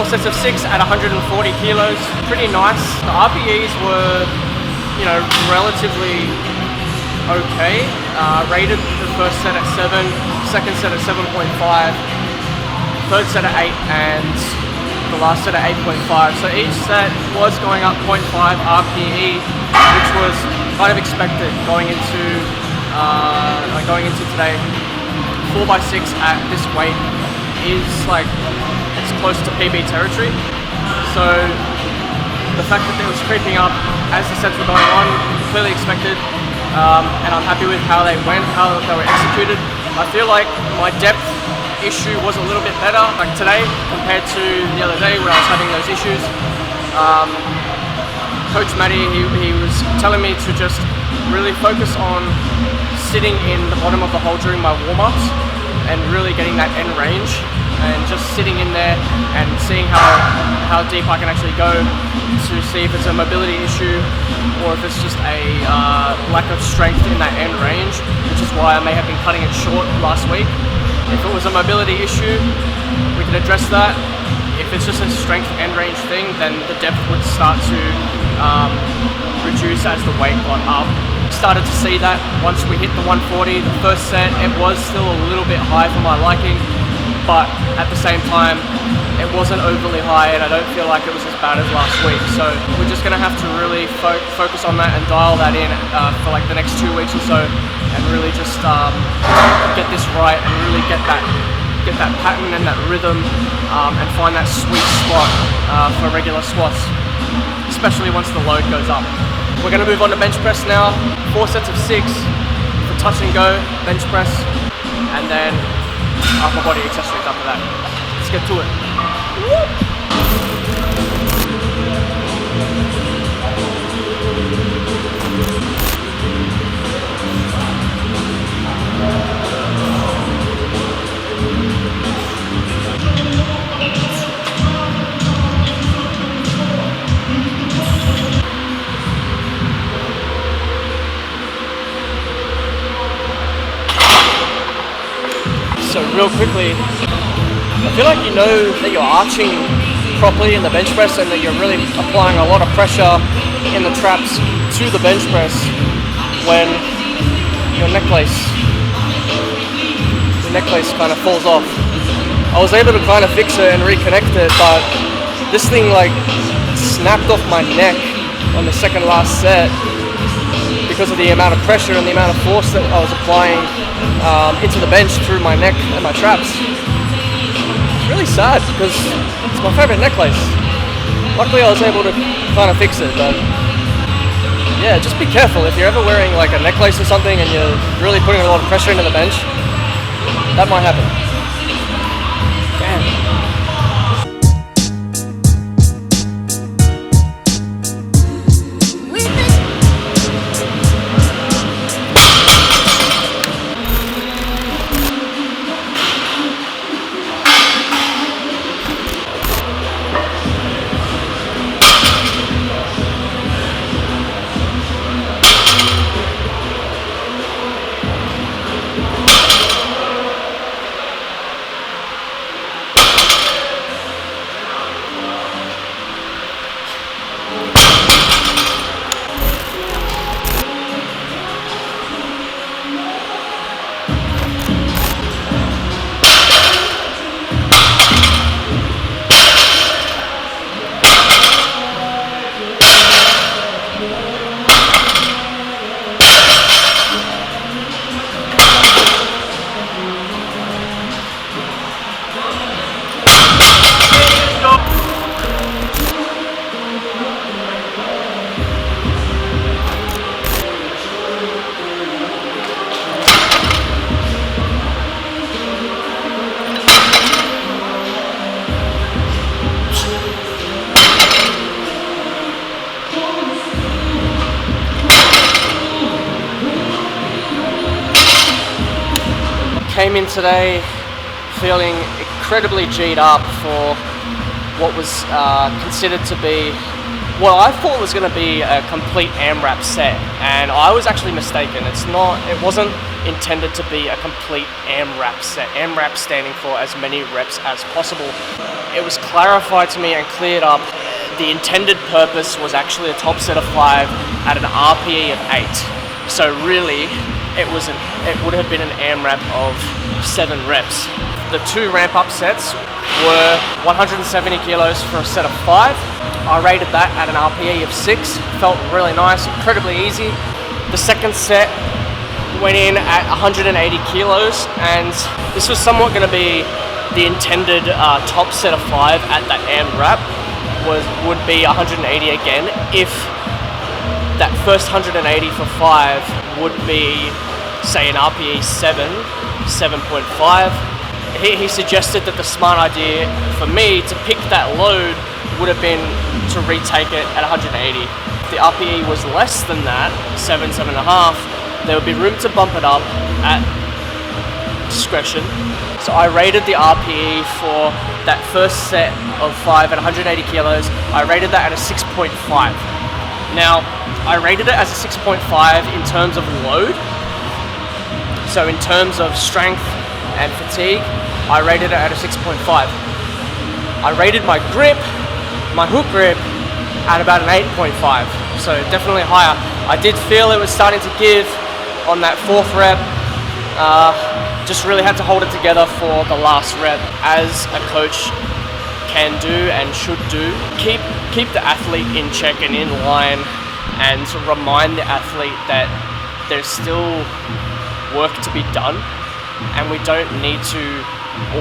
sets of 6 at 140 kilos. Pretty nice. The RPEs were, relatively okay. Rated the first set at 7, second set at 7.5, third set at 8, and the last set at 8.5. So each set was going up 0.5 RPE, which was kind of expected going into today. 4x6 at this weight is it's close to PB territory. So the fact that it was creeping up as the sets were going on, clearly expected, and I'm happy with how they went, how they were executed. I feel like my depth issue was a little bit better today compared to the other day where I was having those issues. Coach Matty, he was telling me to just really focus on sitting in the bottom of the hole during my warm-ups and really getting that end range and just sitting in there and seeing how deep I can actually go to see if it's a mobility issue or if it's just a lack of strength in that end range, which is why I may have been cutting it short last week. If it was a mobility issue, we can address that. If it's just a strength end range thing, then the depth would start to reduce as the weight got up. Started to see that once we hit the 140. The first set, it was still a little bit high for my liking, but at the same time, it wasn't overly high, and I don't feel like it was as bad as last week. So we're just gonna have to really focus on that and dial that in for the next 2 weeks or so, and really just get this right and really get that pattern and that rhythm, and find that sweet spot for regular squats, especially once the load goes up. We're gonna move on to bench press now. 4 sets of 6 for touch and go bench press, and then upper body accessories after that. Let's get to it. So real quickly, I feel like you know that you're arching properly in the bench press and that you're really applying a lot of pressure in the traps to the bench press when your necklace kind of falls off. I was able to kind of fix it and reconnect it, but this thing snapped off my neck on the second last set because of the amount of pressure and the amount of force that I was applying into the bench through my neck and my traps. It's really sad because it's my favorite necklace. Luckily I was able to kind of fix it, but yeah, just be careful if you're ever wearing a necklace or something and you're really putting a lot of pressure into the bench. That might happen. Damn. Came in today feeling incredibly G'd up for what was considered to be Well, I thought it was going to be a complete AMRAP set, and I was actually mistaken. It wasn't intended to be a complete AMRAP set. AMRAP standing for as many reps as possible. It was clarified to me and cleared up. The intended purpose was actually a top set of 5 at an RPE of 8. So really, it would have been an AMRAP of 7 reps. The 2 ramp-up sets were 170 kilos for a set of 5. I rated that at an RPE of 6. Felt really nice, incredibly easy. The second set went in at 180 kilos, and this was somewhat going to be the intended top set of 5 at that AMRAP would be 180 again, if that first 180 for 5 would be, say, an RPE 7, 7.5. He suggested that the smart idea for me to pick that load would have been to retake it at 180. If the RPE was less than that, 7, 7.5, there would be room to bump it up at discretion. So I rated the RPE for that first set of 5 at 180 kilos. I rated that at a 6.5. Now, I rated it as a 6.5 in terms of load. So in terms of strength and fatigue, I rated it at a 6.5. I rated my grip, my hook grip, at about an 8.5, so definitely higher. I did feel it was starting to give on that 4th rep. Just really had to hold it together for the last rep, as a coach can do and should do. Keep the athlete in check and in line, and to remind the athlete that there's still work to be done, and we don't need to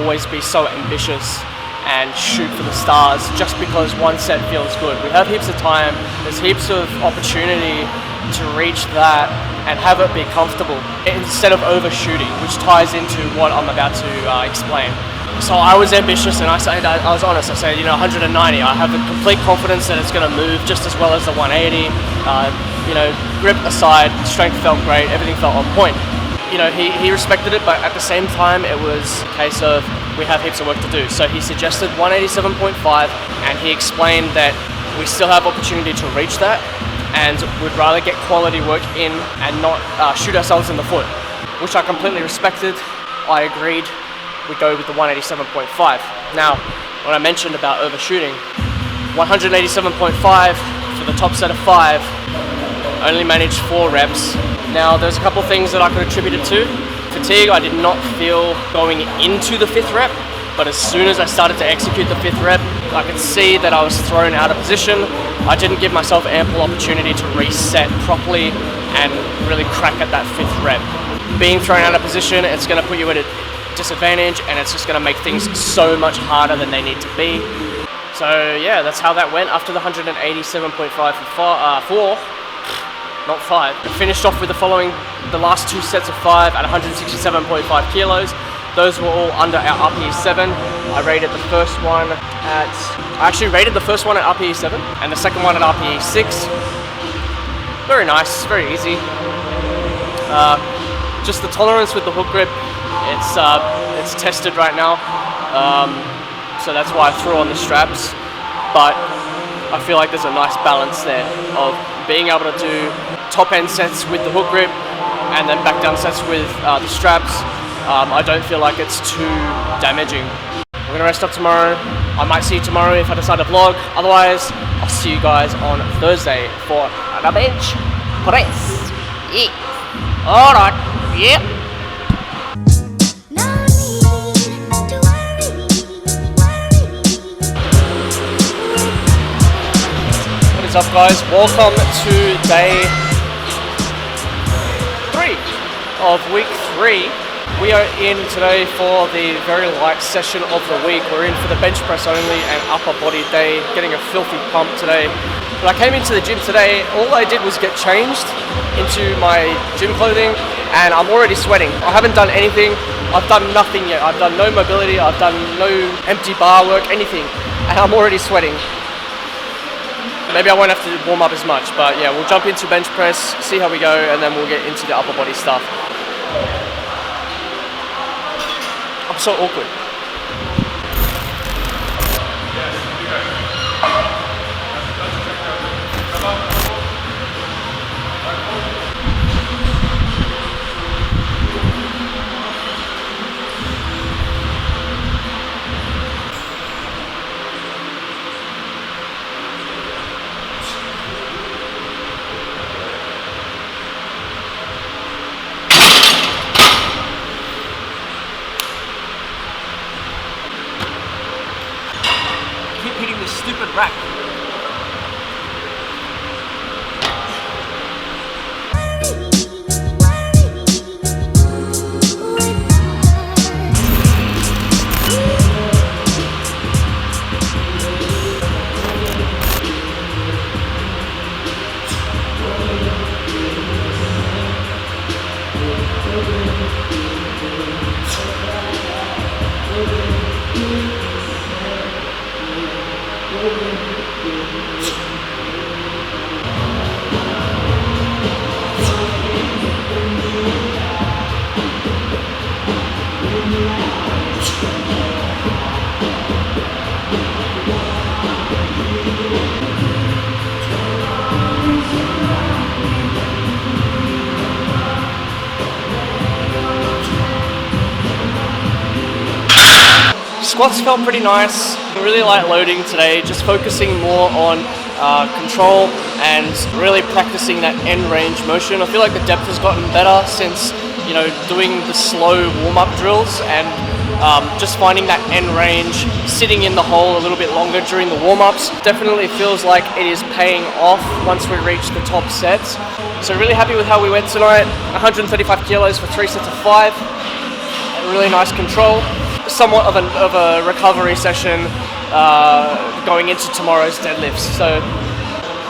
always be so ambitious and shoot for the stars just because one set feels good. We have heaps of time, there's heaps of opportunity to reach that and have it be comfortable instead of overshooting, which ties into what I'm about to explain. So I was ambitious, and I was honest. I said, 190. I have the complete confidence that it's going to move just as well as the 180. Grip aside, strength felt great, everything felt on point. He respected it, but at the same time, it was a case of we have heaps of work to do. So he suggested 187.5, and he explained that we still have opportunity to reach that, and would rather get quality work in and not shoot ourselves in the foot, which I completely respected. I agreed. We go with the 187.5. Now, when I mentioned about overshooting, 187.5 for the top set of 5, only managed 4 reps. Now, there's a couple things that I could attribute it to. Fatigue, I did not feel going into the 5th rep, but as soon as I started to execute the 5th rep, I could see that I was thrown out of position. I didn't give myself ample opportunity to reset properly and really crack at that 5th rep. Being thrown out of position, it's going to put you at a disadvantage, and it's just going to make things so much harder than they need to be. So yeah, that's how that went after the 187.5 for 4. Not 5. I finished off with the last 2 sets of 5 at 167.5 kilos. Those were all under our RPE 7. I rated the first one at RPE 7 and the second one at RPE 6. Very nice, very easy. Just the tolerance with the hook grip, it's tested right now. So that's why I threw on the straps. But I feel like there's a nice balance there of being able to do top end sets with the hook grip and then back down sets with the straps. I don't feel like it's too damaging. I'm gonna rest up tomorrow. I might see you tomorrow if I decide to vlog. Otherwise, I'll see you guys on Thursday for a bench press. Yeah. Alright, yep. What's up, guys? Welcome to day 3 of week 3. We are in today for the very light session of the week. We're in for the bench press only and upper body day, getting a filthy pump today. When I came into the gym today, all I did was get changed into my gym clothing, and I'm already sweating. I haven't done anything. I've done nothing yet. I've done no mobility. I've done no empty bar work, anything, and I'm already sweating. Maybe I won't have to warm up as much, but yeah, we'll jump into bench press, see how we go, and then we'll get into the upper body stuff. I'm so awkward. rack. Squats felt pretty nice. I really like loading today, just focusing more on control and really practicing that end range motion. I feel like the depth has gotten better since, you know, doing the slow warm-up drills and just finding that end range, sitting in the hole a little bit longer during the warm-ups. Definitely feels like it is paying off once we reach the top sets. So really happy with how we went tonight. 135 kilos for 3 sets of 5. Really nice control. Somewhat of a recovery session going into tomorrow's deadlifts. So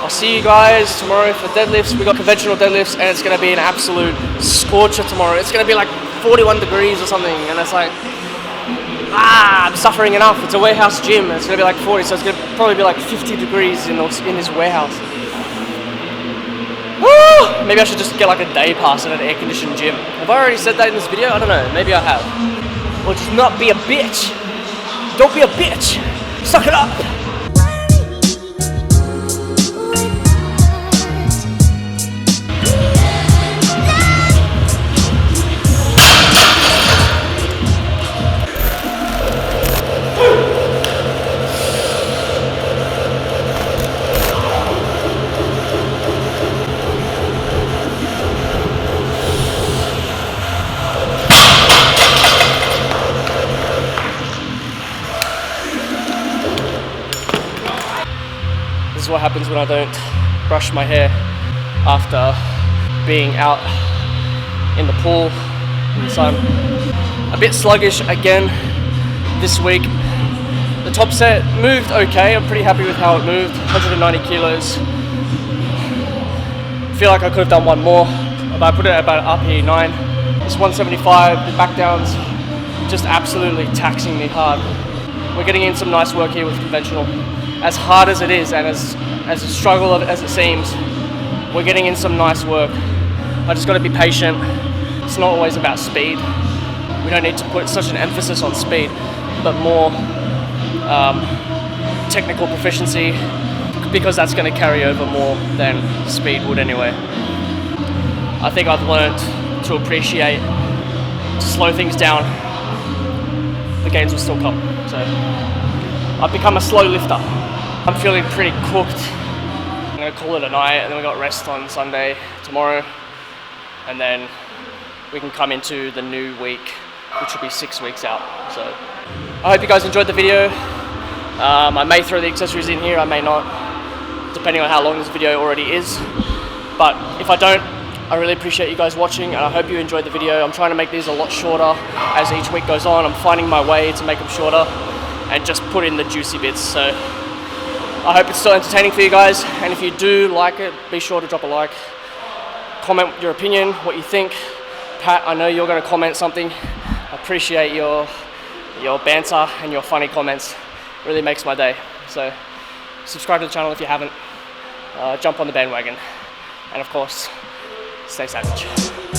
I'll see you guys tomorrow for deadlifts. We got conventional deadlifts and it's going to be an absolute scorcher tomorrow. It's going to be like 41 degrees or something, and it's like, I'm suffering enough. It's a warehouse gym. It's going to be like 40, so it's going to probably be like 50 degrees in this warehouse. Woo! Maybe I should just get like a day pass at an air-conditioned gym. Have I already said that in this video? I don't know. Maybe I have. Or just not be a bitch. Don't be a bitch. Suck it up. This is what happens when I don't brush my hair after being out in the pool in the sun. A bit sluggish again this week. The top set moved okay. I'm pretty happy with how it moved. 190 kilos. I feel like I could have done one more, but I put it at about RPE 9. This 175, the back downs, just absolutely taxing me hard. We're getting in some nice work here with conventional. As hard as it is and as a struggle as it seems, we're getting in some nice work. I just got to be patient. It's not always about speed. We don't need to put such an emphasis on speed, but more technical proficiency, because that's going to carry over more than speed would anyway. I think I've learned to appreciate, to slow things down. The gains will still come. So I've become a slow lifter. I'm feeling pretty cooked. I'm gonna call it a night, and then we got rest on Sunday, tomorrow, and then we can come into the new week, which will be 6 weeks out. So I hope you guys enjoyed the video. I may throw the accessories in here, I may not, depending on how long this video already is. But if I don't, I really appreciate you guys watching, and I hope you enjoyed the video. I'm trying to make these a lot shorter as each week goes on. I'm finding my way to make them shorter and just put in the juicy bits. So I hope it's still entertaining for you guys, and if you do like it, be sure to drop a like. Comment your opinion, what you think. Pat, I know you're going to comment something. I appreciate your banter and your funny comments. It really makes my day. So subscribe to the channel if you haven't. Jump on the bandwagon. And of course, stay savage.